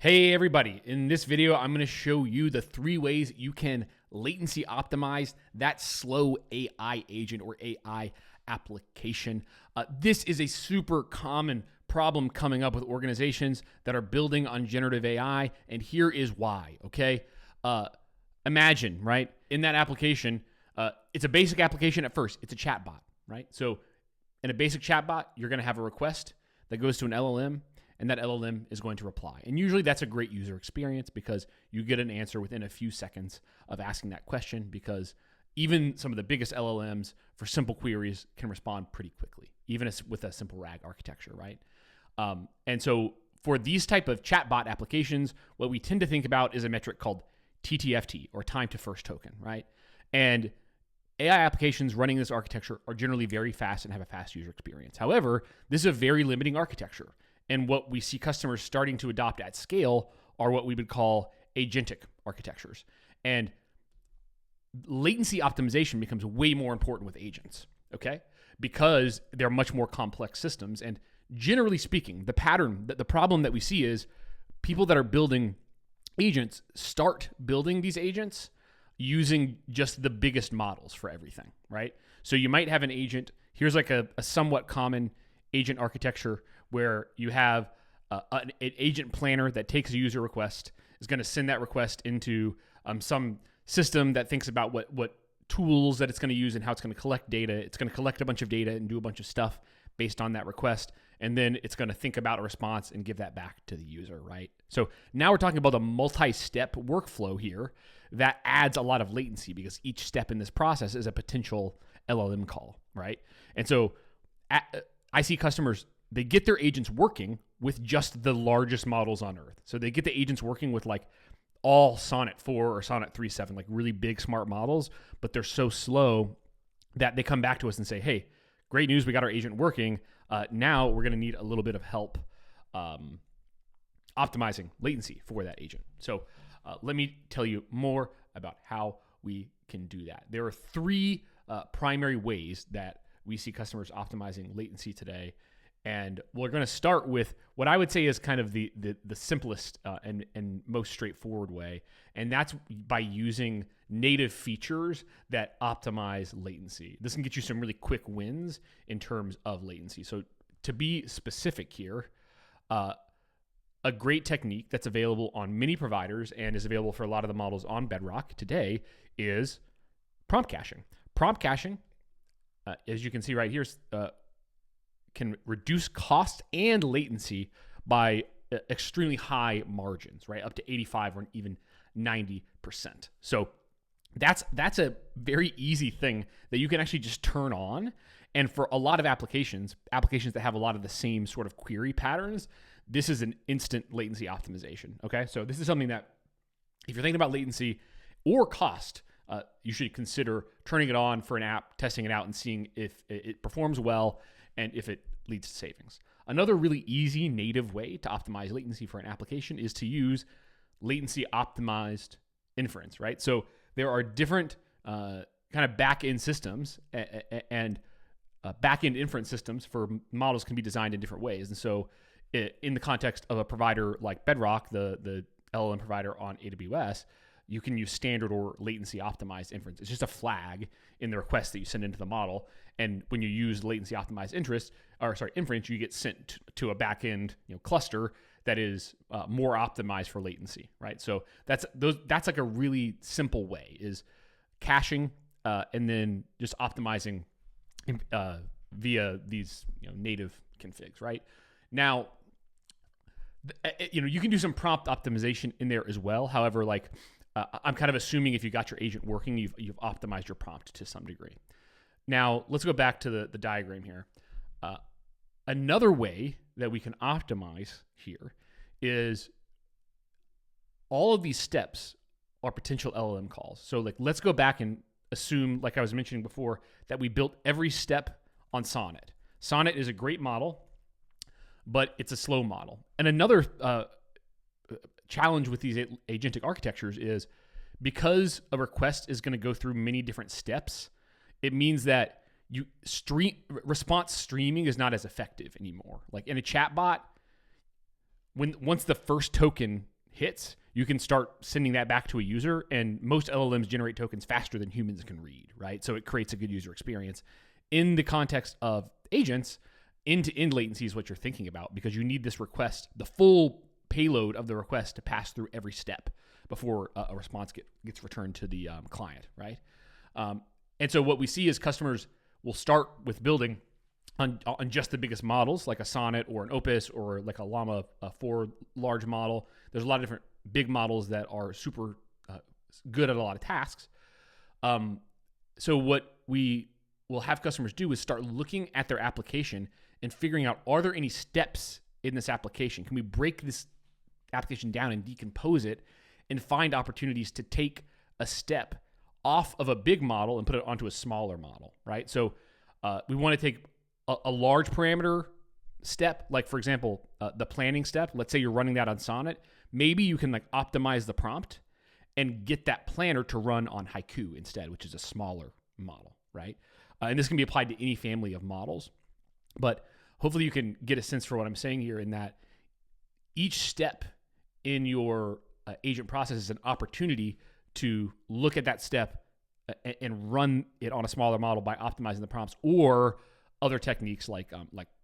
Hey everybody, in this video, I'm gonna show you the 3 ways you can latency optimize that slow AI agent or AI application. This is a super common problem coming up with organizations that are building on generative AI, and here is why, okay? Imagine, right, in that application, it's a basic application at first, it's a chatbot, right? So in a basic chatbot, you're gonna have a request that goes to an LLM, and that LLM is going to reply. And usually that's a great user experience because you get an answer within a few seconds of asking that question, because even some of the biggest LLMs for simple queries can respond pretty quickly, even with a simple RAG architecture, right? And so for these type of chatbot applications, what we tend to think about is a metric called TTFT, or time to first token, right? And AI applications running this architecture are generally very fast and have a fast user experience. However, this is a very limiting architecture. And what we see customers starting to adopt at scale are what we would call agentic architectures. And latency optimization becomes way more important with agents, okay? Because they're much more complex systems. And generally speaking, the problem that we see is people that are building agents start building these agents using just the biggest models for everything, right? So you might have an agent. Here's like a somewhat common agent architecture where you have an agent planner that takes a user request, is going to send that request into some system that thinks about what tools that it's going to use and how it's going to collect data. It's going to collect a bunch of data and do a bunch of stuff based on that request. And then it's going to think about a response and give that back to the user, right? So now we're talking about a multi-step workflow here that adds a lot of latency because each step in this process is a potential LLM call, right? And so I see customers, they get their agents working with just the largest models on earth. So they get the agents working with like all Sonnet 4 or Sonnet 3.7, like really big smart models, but they're so slow that they come back to us and say, hey, great news, we got our agent working. Now we're gonna need a little bit of help optimizing latency for that agent. So let me tell you more about how we can do that. There are 3 primary ways that we see customers optimizing latency today. And we're going to start with what I would say is kind of the simplest and most straightforward way. And that's by using native features that optimize latency. This can get you some really quick wins in terms of latency. So to be specific here, a great technique that's available on many providers and is available for a lot of the models on Bedrock today is prompt caching. Prompt caching, as you can see right here, can reduce cost and latency by extremely high margins, right? Up to 85 or even 90%. So that's a very easy thing that you can actually just turn on. And for a lot of applications that have a lot of the same sort of query patterns, this is an instant latency optimization, okay? So this is something that if you're thinking about latency or cost, you should consider turning it on for an app, testing it out, and seeing if it performs well and if it leads to savings. Another really easy native way to optimize latency for an application is to use latency optimized inference, right? So there are different kind of back-end systems and back-end inference systems for models can be designed in different ways. And so in the context of a provider like Bedrock, the LLM provider on AWS, you can use standard or latency optimized inference. It's just a flag in the request that you send into the model. And when you use latency optimized inference, you get sent to a backend cluster that is more optimized for latency, right? So that's like a really simple way, is caching and then just optimizing via these native configs, right? Now, you can do some prompt optimization in there as well. However, I'm kind of assuming if you got your agent working, you've optimized your prompt to some degree. Now, let's go back to the diagram here. Another way that we can optimize here is all of these steps are potential LLM calls. So let's go back and assume, like I was mentioning before, that we built every step on Sonnet. Sonnet is a great model, but it's a slow model. And another challenge with these agentic architectures is because a request is going to go through many different steps, it means that response streaming is not as effective anymore. Like in a chatbot, once the first token hits, you can start sending that back to a user, and most LLMs generate tokens faster than humans can read, right? So it creates a good user experience. In the context of agents, end-to-end latency is what you're thinking about, because you need this request, the full payload of the request, to pass through every step before a response gets returned to the client, right? And so what we see is customers will start with building on just the biggest models, like a Sonnet or an Opus or like a Llama 4 large model. There's a lot of different big models that are super good at a lot of tasks. So what we will have customers do is start looking at their application and figuring out, are there any steps in this application? Can we break this application down and decompose it and find opportunities to take a step off of a big model and put it onto a smaller model, right? So we want to take a large parameter step, like for example, the planning step. Let's say you're running that on Sonnet. Maybe you can like optimize the prompt and get that planner to run on Haiku instead, which is a smaller model, right? And this can be applied to any family of models. But hopefully you can get a sense for what I'm saying here, in that each step in your agent process is an opportunity to look at that step and run it on a smaller model by optimizing the prompts, or other techniques like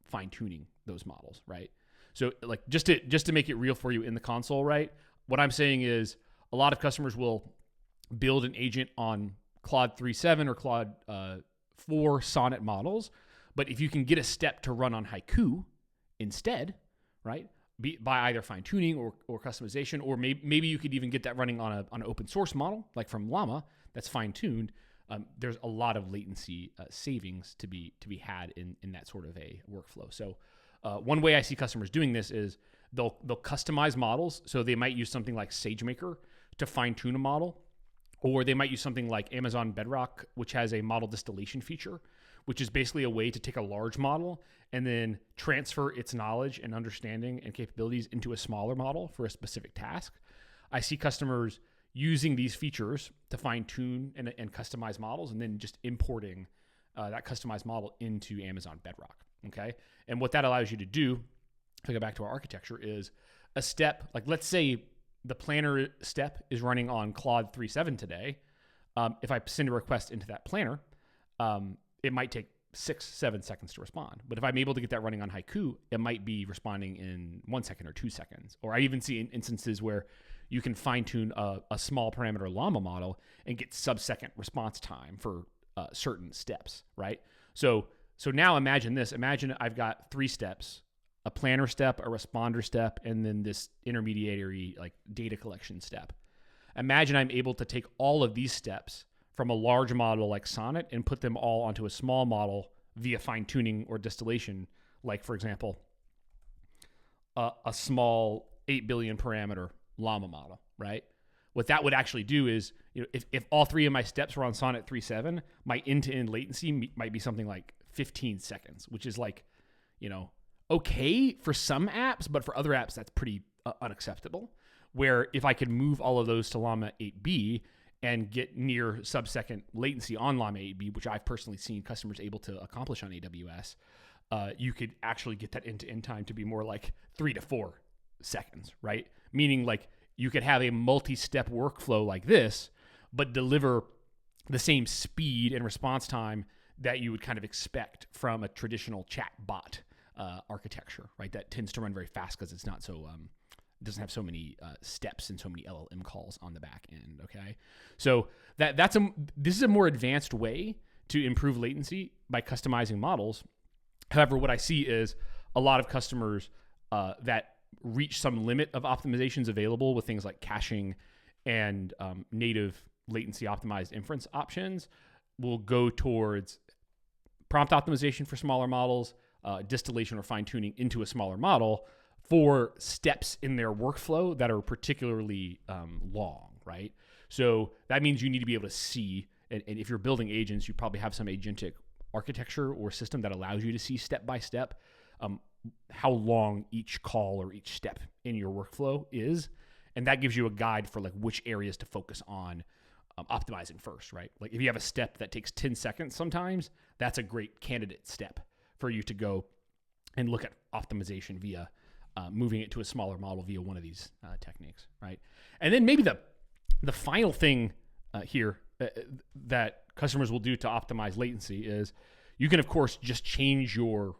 fine tuning those models, right? So like just to make it real for you in the console, right? What I'm saying is a lot of customers will build an agent on Claude 3.7 or Claude 4 Sonnet models, but if you can get a step to run on Haiku instead, right? By either fine tuning or customization, or maybe you could even get that running on an open source model like from Llama that's fine tuned. There's a lot of latency savings to be had in that sort of a workflow. So one way I see customers doing this is they'll customize models. So they might use something like SageMaker to fine tune a model, or they might use something like Amazon Bedrock, which has a model distillation feature, which is basically a way to take a large model and then transfer its knowledge and understanding and capabilities into a smaller model for a specific task. I see customers using these features to fine tune and customize models, and then just importing that customized model into Amazon Bedrock. Okay. And what that allows you to do, if I go back to our architecture, is a step, like let's say the planner step is running on Claude 3.7 today. If I send a request into that planner, it might take 6-7 seconds to respond. But if I'm able to get that running on Haiku, it might be responding in 1 second or 2 seconds. Or I even see instances where you can fine tune a small parameter Llama model and get sub-second response time for certain steps, right? So now imagine this. Imagine I've got 3 steps: a planner step, a responder step, and then this intermediary like data collection step. Imagine I'm able to take all of these steps from a large model like Sonnet and put them all onto a small model via fine tuning or distillation, like for example, a small 8 billion parameter Llama model, right? What that would actually do is, if all 3 of my steps were on Sonnet 3.7, my end-to-end latency might be something like 15 seconds, which is like, okay for some apps, but for other apps, that's pretty unacceptable. Where if I could move all of those to Llama 8B and get near sub-second latency on Llama 8B, which I've personally seen customers able to accomplish on AWS, you could actually get that end-to-end time to be more like 3 to 4 seconds, right? Meaning like you could have a multi-step workflow like this, but deliver the same speed and response time that you would kind of expect from a traditional chat bot architecture, right? That tends to run very fast because it's not so doesn't have so many steps and so many LLM calls on the back end. Okay, so this is a more advanced way to improve latency by customizing models. However, what I see is a lot of customers that reach some limit of optimizations available with things like caching and native latency optimized inference options will go towards prompt optimization for smaller models, distillation or fine tuning into a smaller model for steps in their workflow that are particularly long, right? So that means you need to be able to see, and if you're building agents, you probably have some agentic architecture or system that allows you to see step by step how long each call or each step in your workflow is. And that gives you a guide for like which areas to focus on optimizing first, right? Like if you have a step that takes 10 seconds sometimes, that's a great candidate step for you to go and look at optimization via moving it to a smaller model via one of these techniques, right? And then maybe the final thing here that customers will do to optimize latency is you can, of course, just change your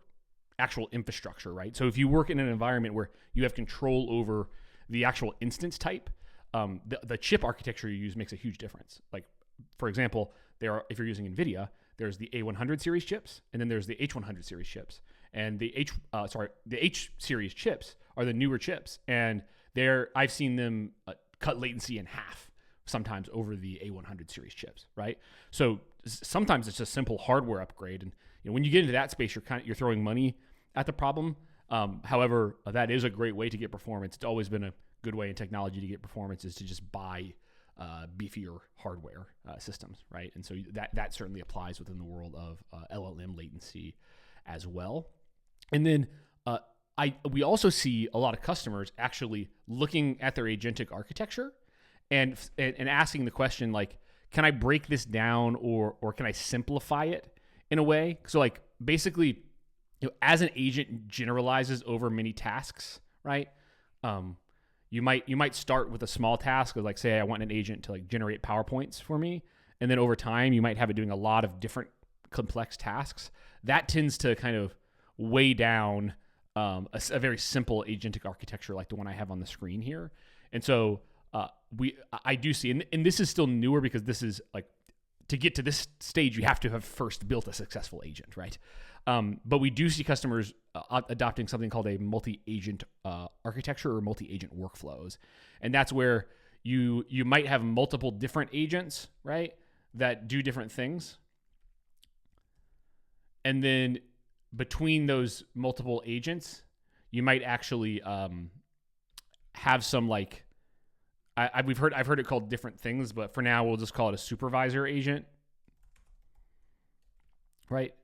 actual infrastructure, right? So if you work in an environment where you have control over the actual instance type, the chip architecture you use makes a huge difference. Like, for example, if you're using NVIDIA, there's the A100 series chips, and then there's the H100 series chips. And the H series chips are the newer chips, and I've seen them cut latency in half sometimes over the A100 series chips, right? So sometimes it's a simple hardware upgrade, and when you get into that space, you're throwing money at the problem. However, that is a great way to get performance. It's always been a good way in technology to get performance is to just buy beefier hardware systems, right? And so that certainly applies within the world of LLM latency as well. And then we also see a lot of customers actually looking at their agentic architecture and asking the question, like, can I break this down or can I simplify it in a way? So like basically, as an agent generalizes over many tasks, right? You might start with a small task of, like, say I want an agent to like generate PowerPoints for me, and then over time you might have it doing a lot of different complex tasks. That tends to kind of weigh down a very simple agentic architecture like the one I have on the screen here. And so I do see, and this is still newer because this is like, to get to this stage, you have to have first built a successful agent, right? But we do see customers adopting something called a multi-agent architecture or multi-agent workflows. And that's where you might have multiple different agents, right, that do different things. And then between those multiple agents, you might actually have some, like, I've heard it called different things, but for now we'll just call it a supervisor agent, right?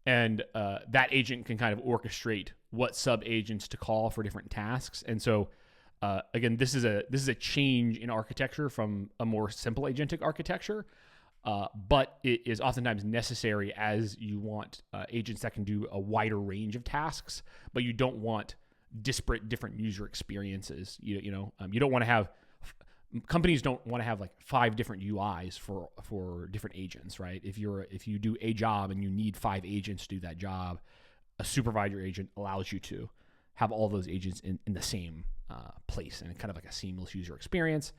And that agent can kind of orchestrate what sub agents to call for different tasks. And so again, this is a change in architecture from a more simple agentic architecture, but it is oftentimes necessary as you want agents that can do a wider range of tasks, but you don't want disparate different user experiences. You don't want to have, companies don't want to have like 5 different UIs for different agents, right? If you do a job and you need 5 agents to do that job, a supervisor agent allows you to have all those agents in the same place, and kind of like a seamless user experience.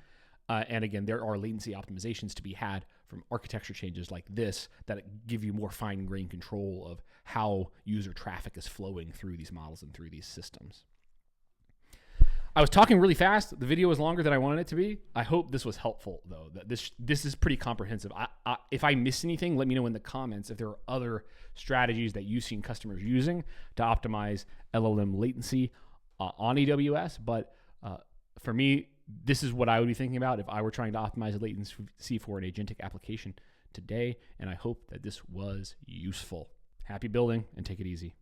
And again, there are latency optimizations to be had from architecture changes like this that give you more fine-grained control of how user traffic is flowing through these models and through these systems. I was talking really fast. The video was longer than I wanted it to be. I hope this was helpful, though. This is pretty comprehensive. If I missed anything, let me know in the comments if there are other strategies that you've seen customers using to optimize LLM latency on AWS. But for me, this is what I would be thinking about if I were trying to optimize latency for an agentic application today. And I hope that this was useful. Happy building, and take it easy.